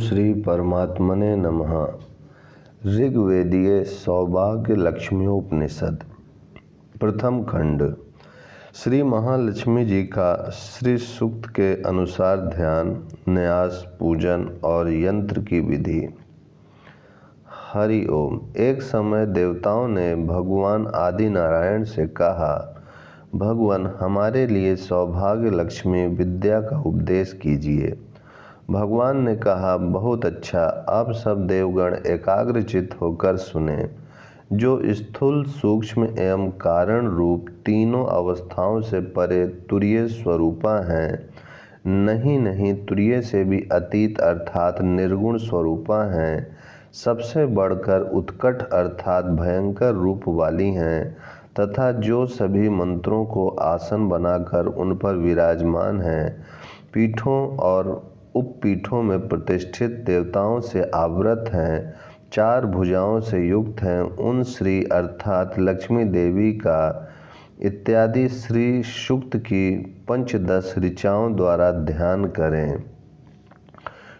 श्री परमात्मने नमः। ऋग्वेदीय सौभाग्य लक्ष्म्योपनिषद प्रथम खंड। श्री महालक्ष्मी जी का श्री सूक्त के अनुसार ध्यान, न्यास, पूजन और यंत्र की विधि। हरि ओम। एक समय देवताओं ने भगवान आदि नारायण से कहा, भगवान हमारे लिए सौभाग्य लक्ष्मी विद्या का उपदेश कीजिए। भगवान ने कहा, बहुत अच्छा, आप सब देवगण एकाग्रचित्त होकर सुने। जो स्थूल, सूक्ष्म एवं कारण रूप तीनों अवस्थाओं से परे तुरीय स्वरूपा हैं, नहीं तुरीय से भी अतीत अर्थात निर्गुण स्वरूपा हैं, सबसे बढ़कर उत्कट अर्थात भयंकर रूप वाली हैं, तथा जो सभी मंत्रों को आसन बनाकर उन पर विराजमान हैं, पीठों और उपपीठों में प्रतिष्ठित देवताओं से आवृत हैं, चार भुजाओं से युक्त हैं, उन श्री अर्थात लक्ष्मी देवी का इत्यादि श्री सूक्त की 5-10 ऋचाओं द्वारा ध्यान करें।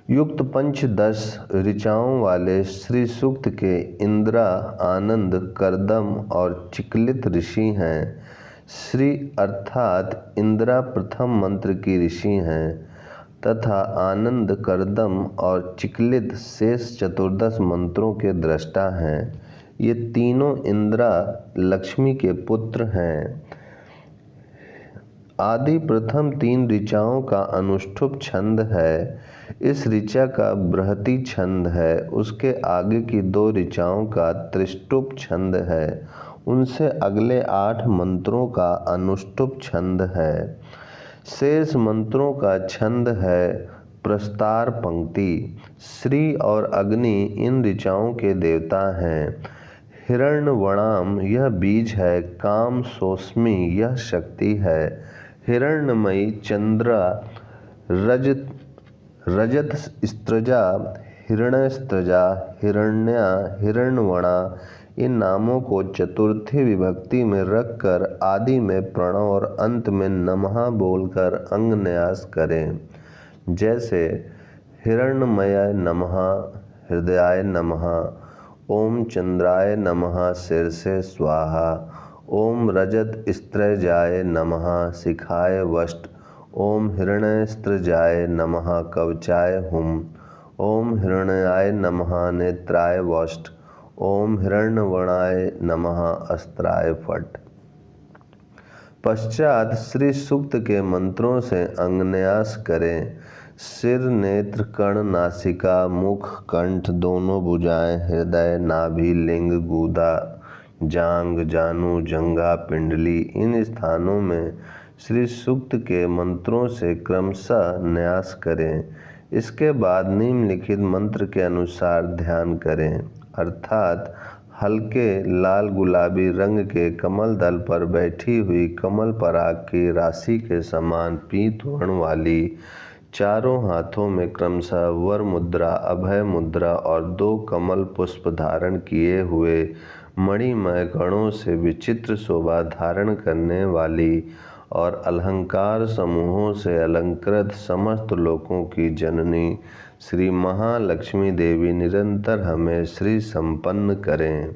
युक्त 5-10 ऋचाओं वाले श्री सूक्त के इंद्रा, आनंद, कर्दम और चिक्लित ऋषि हैं। श्री अर्थात इंद्रा प्रथम मंत्र की ऋषि हैं तथा आनंद, कर्दम और चिक्लित शेष 14 मंत्रों के दृष्टा हैं। ये तीनों इंद्रा लक्ष्मी के पुत्र हैं। आदि प्रथम 3 ऋचाओं का अनुष्ठुप छंद है। इस ऋचा का बृहति छंद है। उसके आगे की 2 ऋचाओं का त्रिष्टुप छंद है। उनसे अगले 8 मंत्रों का अनुष्टुप छंद है। शेष मंत्रों का छंद है प्रस्तार पंक्ति। श्री और अग्नि इन ऋचाओं के देवता हैं। हिरण्यवर्णाम यह बीज है, काम सोष्मी यह शक्ति है, हिरण्यमयी चंद्रा, रजत स्त्रजा, हिरण्यस्त्रजा, हिरण्या, हिरण्यवर्णा इन नामों को चतुर्थी विभक्ति में रखकर आदि में प्रणव और अंत में नमः बोलकर अंग न्यास करें। जैसे हिरण्मयाय नमः, हृदयाय नमः, ओम चंद्राय नमः, शीर्षे स्वाहा, ओम रजत स्त्रजाय नमः, शिखाय वष्ट, ओम हिरण्यस्त्रजाय नमः, कवचाय हुम, ओम हिरण्याय नमः, नेत्राय वष्ट, ओम हिरण्यवर्णाय नमः, अस्त्राय फट। पश्चात श्री सूक्त के मंत्रों से अंगन्यास करें। सिर, नेत्र, कर्ण, नासिका, मुख, कंठ, दोनों भुजाएं, हृदय, नाभि, लिंग, गूदा, जांग, जानु, जंघा, पिंडली इन स्थानों में श्री सूक्त के मंत्रों से क्रमशः न्यास करें। इसके बाद निम्नलिखित मंत्र के अनुसार ध्यान करें, अर्थात हल्के लाल गुलाबी रंग के कमल दल पर बैठी हुई कमल पराग की राशि के समान पीत वर्ण वाली, चारों हाथों में क्रमशः वर मुद्रा, अभय मुद्रा और 2 कमल पुष्प धारण किए हुए मणिमय गणों से विचित्र शोभा धारण करने वाली और अलंकार समूहों से अलंकृत समस्त लोकों की जननी श्री महालक्ष्मी देवी निरंतर हमें श्री संपन्न करें।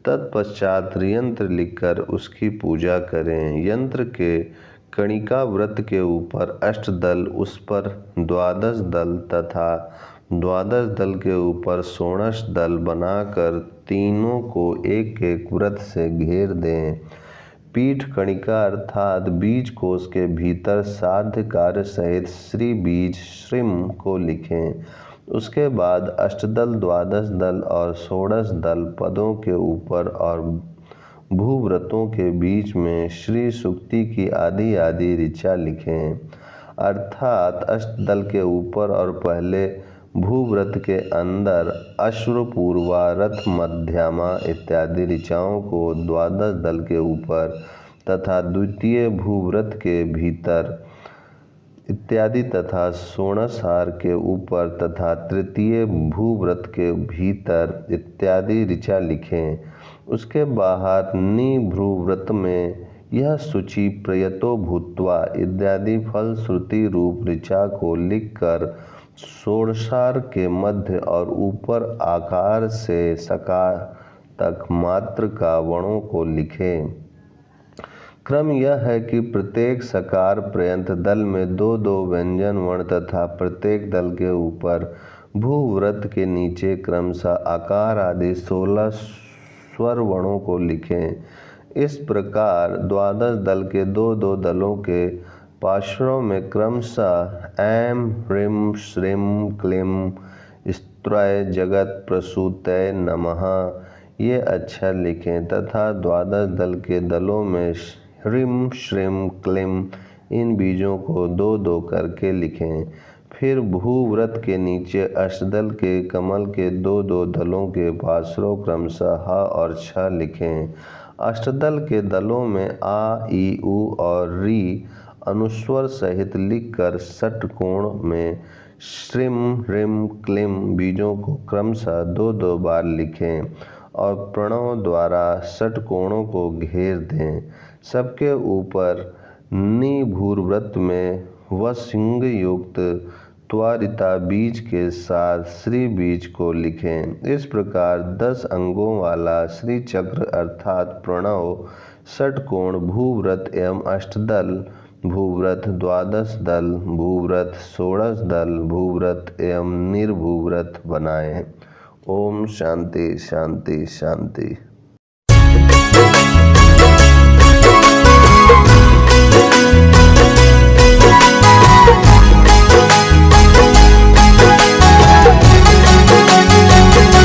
तत्पश्चात यंत्र लिखकर उसकी पूजा करें। यंत्र के कणिका व्रत के ऊपर 8 दल, उस पर 12 दल तथा 12 दल के ऊपर 16 दल बनाकर तीनों को एक व्रत से घेर दें। पीठ कणिका अर्थात बीज कोश के भीतर साध्य कार्य सहित श्री बीज श्रीम को लिखें। उसके बाद अष्टदल, 12 दल और 16 दल पदों के ऊपर और भूव्रतों के बीच में श्री सूक्ति की आदि ऋचा लिखें, अर्थात अष्टदल के ऊपर और पहले भूव्रत के अंदर अश्वपूर्वा, रथ मध्यामा इत्यादि ऋचाओं को 12 दल के ऊपर तथा द्वितीय भूव्रत के भीतर इत्यादि तथा 16 हार के ऊपर तथा तृतीय भूव्रत के भीतर इत्यादि ऋचा लिखें। उसके बाहर निभ्रूव्रत में यह सूची प्रयतो भूत्वा इत्यादि फलश्रुति रूप ऋचा को लिखकर षोडशार के मध्य और ऊपर आकार से सकार तक मात्र का वर्णों को लिखें। क्रम यह है कि प्रत्येक सकार पर्यंत दल में दो दो व्यंजन वर्ण तथा प्रत्येक दल के ऊपर भूवृत्त के नीचे क्रमशः आकार आदि 16 स्वर वर्णों को लिखें। इस प्रकार द्वादश दल के दो दो दलों के पार्श्वों में क्रमशः ऐं ह्रीं श्रीं क्लीं स्त्रय जगत प्रसूतये नमः ये अक्षर लिखें तथा द्वादश दल के दलों में ह्रीं श्रीं क्लीं इन बीजों को दो दो करके लिखें। फिर भूवृत्त के नीचे अष्टदल के कमल के दो दो दलों के पार्श्वों क्रमशः ह और छ लिखें। अष्टदल के दलों में आ, ई, उ और री अनुस्वर सहित लिखकर षटकोण में श्रीं ह्रीं क्लीं बीजों को क्रमशः दो दो बार लिखें और प्रणव द्वारा षटकोणों को घेर दें। सबके ऊपर निभूर्वृत्त में वसिंग युक्त त्वरिता बीज के साथ श्री बीज को लिखें। इस प्रकार 10 अंगों वाला श्री चक्र अर्थात प्रणव षटकोण भूवृत्त एवं अष्टदल भूवृत्त, द्वादश दल भूवृत्त, षोडश दल भूवृत्त एवं निर्भूवृत्त बनाएं। ओम शांति शांति शांति।